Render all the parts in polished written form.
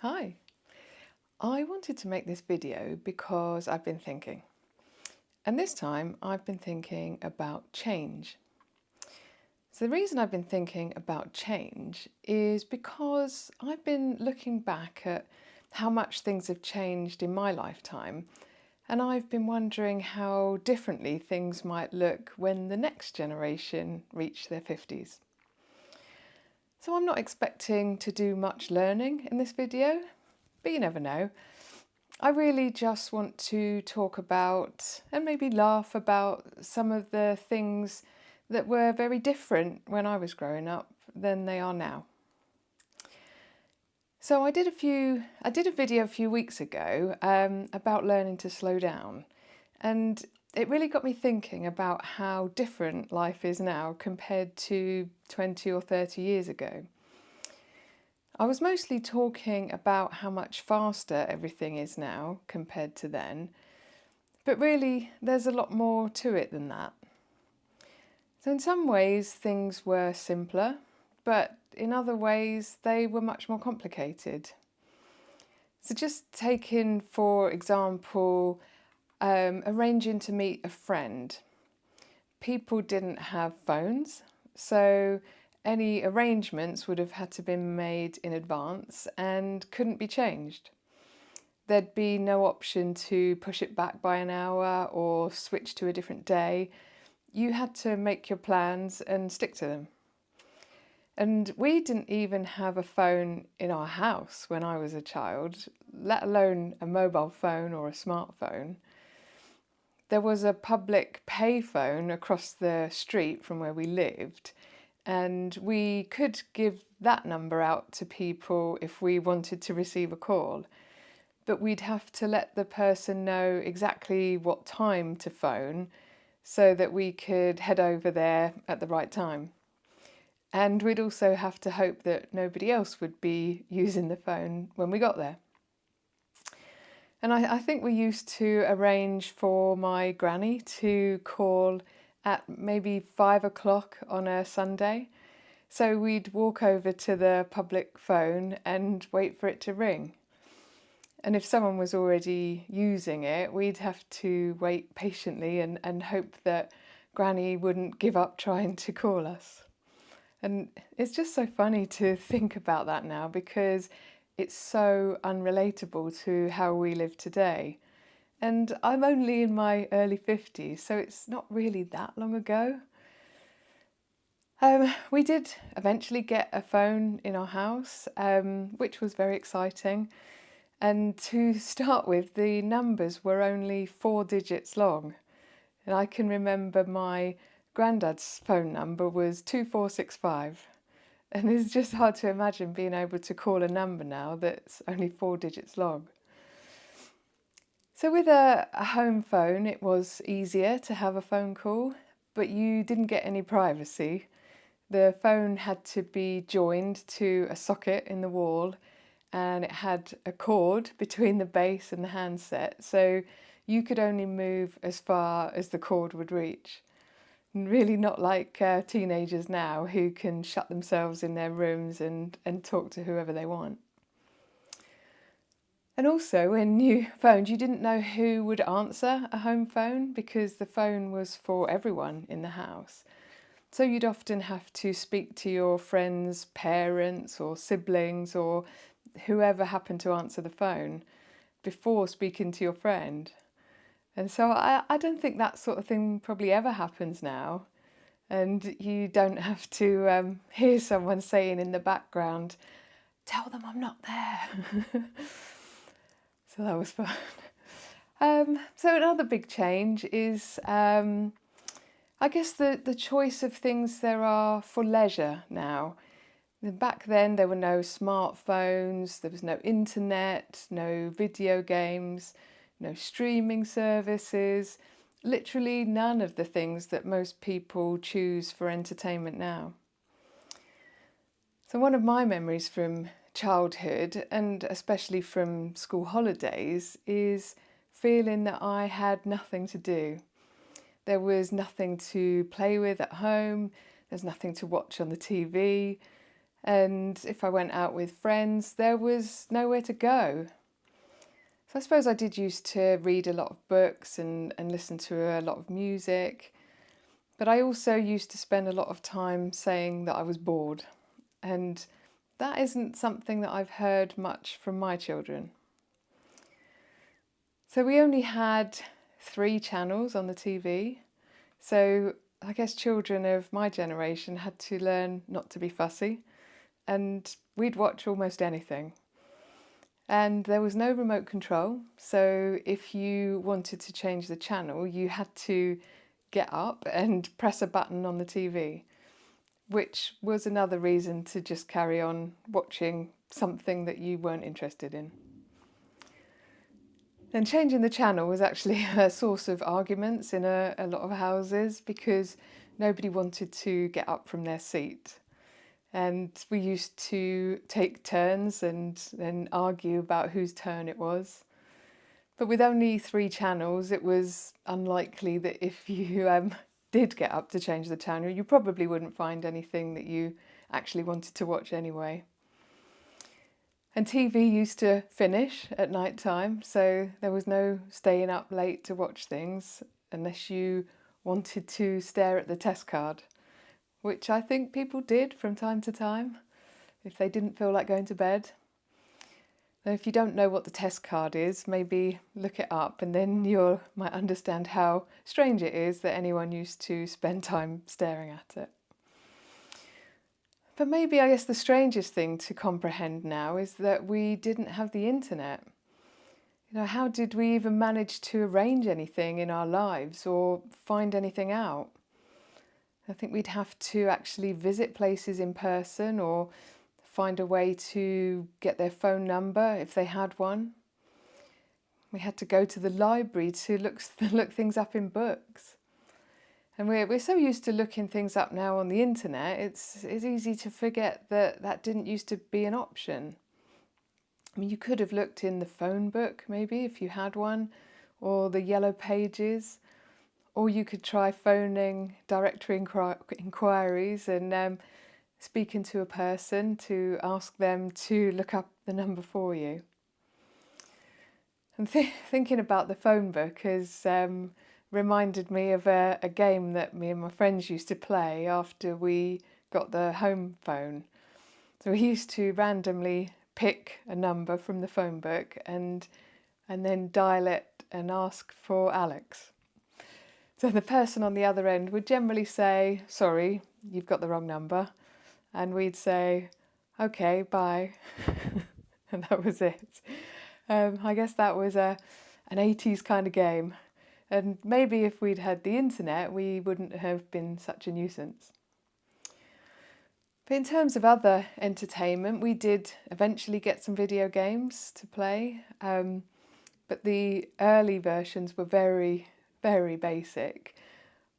Hi, I wanted to make this video because I've been thinking. And this time I've been thinking about change. So the reason I've been thinking about change is because I've been looking back at how much things have changed in my lifetime, and I've been wondering how differently things might look when the next generation reach their 50s. So I'm not expecting to do much learning in this video, but you never know. I really just want to talk about and maybe laugh about some of the things that were very different when I was growing up than they are now. So I did a video a few weeks ago about learning to slow down, and it really got me thinking about how different life is now compared to 20 or 30 years ago. I was mostly talking about how much faster everything is now compared to then, but really there's a lot more to it than that. So in some ways things were simpler, but in other ways they were much more complicated. So just taking, for example, arranging to meet a friend. People didn't have phones, so any arrangements would have had to be made in advance and couldn't be changed. There'd be no option to push it back by an hour or switch to a different day. You had to make your plans and stick to them. And we didn't even have a phone in our house when I was a child, let alone a mobile phone or a smartphone. There was a public payphone across the street from where we lived, and we could give that number out to people if we wanted to receive a call. But we'd have to let the person know exactly what time to phone so that we could head over there at the right time. And we'd also have to hope that nobody else would be using the phone when we got there. And I think we used to arrange for my granny to call at maybe 5 o'clock on a Sunday. So we'd walk over to the public phone and wait for it to ring. And if someone was already using it, we'd have to wait patiently and hope that Granny wouldn't give up trying to call us. And it's just so funny to think about that now because it's so unrelatable to how we live today. And I'm only in my early 50s, so it's not really that long ago. We did eventually get a phone in our house, which was very exciting. And to start with, the numbers were only 4 digits long. And I can remember my granddad's phone number was 2465. And it's just hard to imagine being able to call a number now that's only 4 digits long. So with a home phone, it was easier to have a phone call, but you didn't get any privacy. The phone had to be joined to a socket in the wall, and it had a cord between the base and the handset, so you could only move as far as the cord would reach. And really not like teenagers now who can shut themselves in their rooms and talk to whoever they want. And also when you phoned, you didn't know who would answer a home phone because the phone was for everyone in the house. So you'd often have to speak to your friends' parents or siblings or whoever happened to answer the phone before speaking to your friend. And so I don't think that sort of thing probably ever happens now. And you don't have to hear someone saying in the background, "Tell them I'm not there." So that was fun. So another big change is, I guess, the choice of things there are for leisure now. Back then there were no smartphones, there was no internet, no video games, no streaming services, literally none of the things that most people choose for entertainment now. So one of my memories from childhood, and especially from school holidays, is feeling that I had nothing to do. There was nothing to play with at home, there's nothing to watch on the TV, And if I went out with friends, there was nowhere to go. So I suppose I did used to read a lot of books and listen to a lot of music. But I also used to spend a lot of time saying that I was bored. And that isn't something that I've heard much from my children. So we only had 3 channels on the TV. So I guess children of my generation had to learn not to be fussy, and we'd watch almost anything. And there was no remote control, so if you wanted to change the channel, you had to get up and press a button on the TV, which was another reason to just carry on watching something that you weren't interested in. And changing the channel was actually a source of arguments in a lot of houses because nobody wanted to get up from their seat. And we used to take turns and then argue about whose turn it was. But with only 3 channels, it was unlikely that if you did get up to change the channel, you probably wouldn't find anything that you actually wanted to watch anyway. And TV used to finish at night time, so there was no staying up late to watch things unless you wanted to stare at the test card, which I think people did from time to time if they didn't feel like going to bed. Now, if you don't know what the test card is, maybe look it up and then you might understand how strange it is that anyone used to spend time staring at it. But maybe I guess the strangest thing to comprehend now is that we didn't have the internet. How did we even manage to arrange anything in our lives or find anything out? I think we'd have to actually visit places in person or find a way to get their phone number if they had one. We had to go to the library to look things up in books. And we're so used to looking things up now on the internet, it's easy to forget that didn't used to be an option. I mean, you could have looked in the phone book, maybe, if you had one, or the yellow pages, or you could try phoning directory inquiries and speaking to a person to ask them to look up the number for you. And thinking about the phone book has reminded me of a game that me and my friends used to play after we got the home phone. So we used to randomly pick a number from the phone book and then dial it and ask for Alex. So the person on the other end would generally say, "Sorry, you've got the wrong number." And we'd say, "Okay, bye." And that was it. I guess that was an 80s kind of game. And maybe if we'd had the internet, we wouldn't have been such a nuisance. But in terms of other entertainment, we did eventually get some video games to play. But the early versions were very, very basic.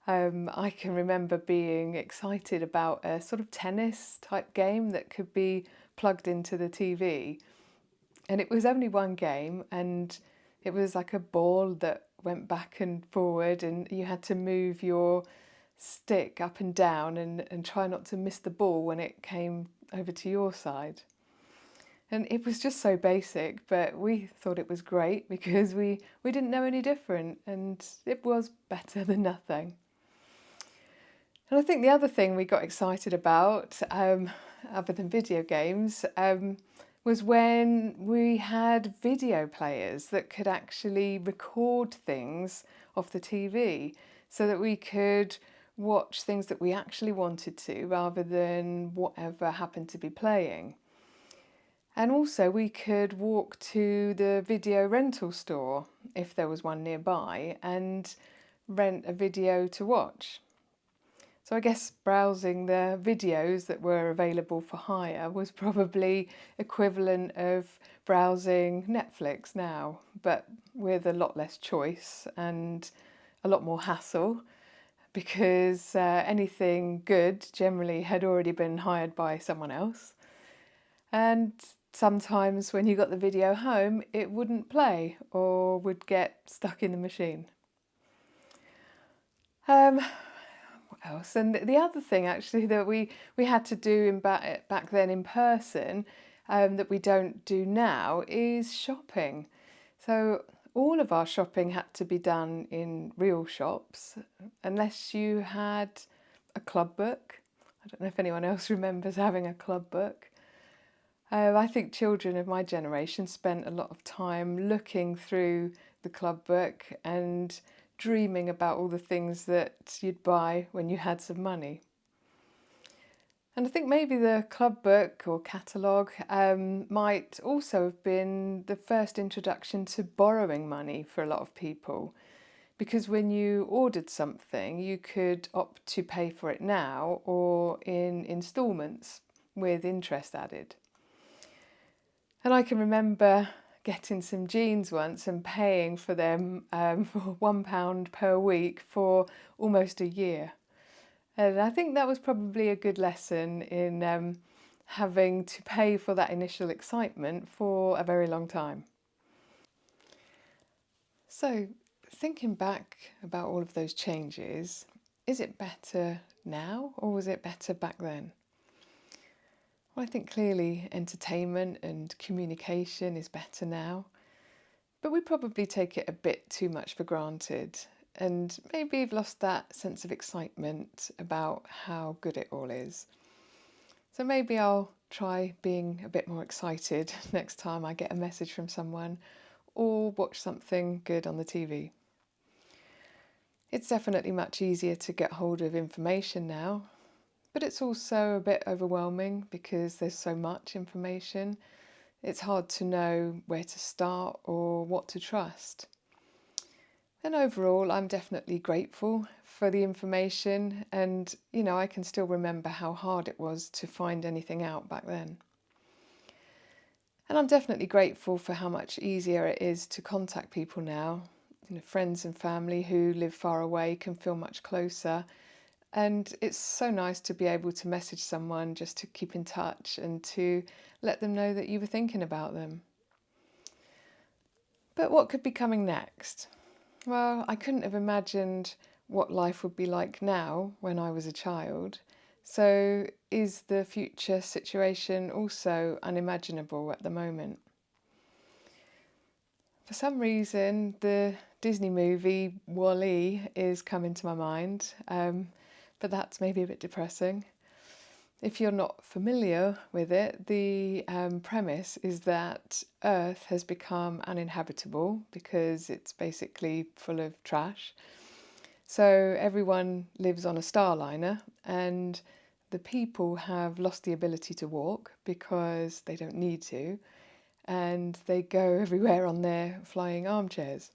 I can remember being excited about a sort of tennis type game that could be plugged into the TV. And it was only one game, and it was like a ball that went back and forward, and you had to move your stick up and down and try not to miss the ball when it came over to your side. And it was just so basic, but we thought it was great because we didn't know any different, and it was better than nothing. And I think the other thing we got excited about, other than video games, was when we had video players that could actually record things off the TV so that we could watch things that we actually wanted to rather than whatever happened to be playing. And also we could walk to the video rental store, if there was one nearby, and rent a video to watch. So I guess browsing the videos that were available for hire was probably equivalent of browsing Netflix now, but with a lot less choice and a lot more hassle because anything good generally had already been hired by someone else. And sometimes when you got the video home, it wouldn't play or would get stuck in the machine. else. And the other thing actually that we had to do back then in person, that we don't do now, is shopping. So all of our shopping had to be done in real shops, unless you had a club book. I don't know if anyone else remembers having a club book. I think children of my generation spent a lot of time looking through the club book and dreaming about all the things that you'd buy when you had some money. And I think maybe the club book or catalogue might also have been the first introduction to borrowing money for a lot of people. Because when you ordered something, you could opt to pay for it now or in instalments with interest added. And I can remember getting some jeans once and paying for them for £1 per week for almost a year. And I think that was probably a good lesson in having to pay for that initial excitement for a very long time. So, thinking back about all of those changes, is it better now or was it better back then? Well, I think clearly entertainment and communication is better now, but we probably take it a bit too much for granted and maybe we've lost that sense of excitement about how good it all is. So maybe I'll try being a bit more excited next time I get a message from someone or watch something good on the TV. It's definitely much easier to get hold of information now, but it's also a bit overwhelming because there's so much information. It's hard to know where to start or what to trust. And overall, I'm definitely grateful for the information, and I can still remember how hard it was to find anything out back then. And I'm definitely grateful for how much easier it is to contact people now. Friends and family who live far away can feel much closer. And it's so nice to be able to message someone just to keep in touch and to let them know that you were thinking about them. But what could be coming next? Well, I couldn't have imagined what life would be like now when I was a child. So is the future situation also unimaginable at the moment? For some reason, the Disney movie Wall-E is coming to my mind, but that's maybe a bit depressing. If you're not familiar with it, the premise is that Earth has become uninhabitable because it's basically full of trash. So everyone lives on a starliner, and the people have lost the ability to walk because they don't need to, and they go everywhere on their flying armchairs.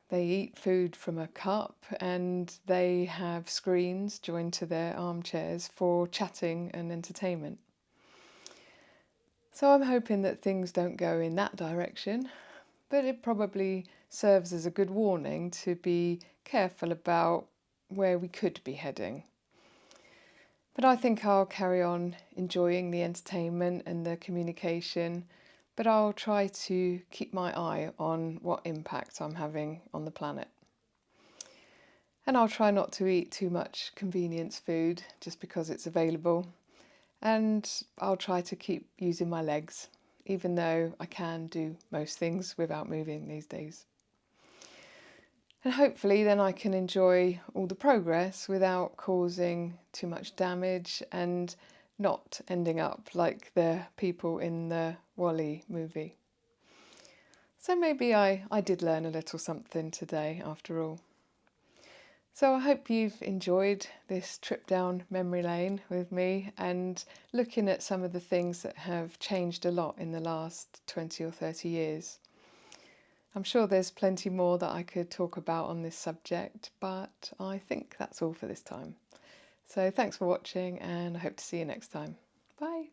They eat food from a cup and they have screens joined to their armchairs for chatting and entertainment. So I'm hoping that things don't go in that direction, but it probably serves as a good warning to be careful about where we could be heading. But I think I'll carry on enjoying the entertainment and the communication, but I'll try to keep my eye on what impact I'm having on the planet. And I'll try not to eat too much convenience food just because it's available. And I'll try to keep using my legs, even though I can do most things without moving these days. And hopefully then I can enjoy all the progress without causing too much damage and not ending up like the people in the Wall-E movie. So maybe I did learn a little something today after all. So I hope you've enjoyed this trip down memory lane with me and looking at some of the things that have changed a lot in the last 20 or 30 years. I'm sure there's plenty more that I could talk about on this subject, but I think that's all for this time. So thanks for watching and I hope to see you next time. Bye.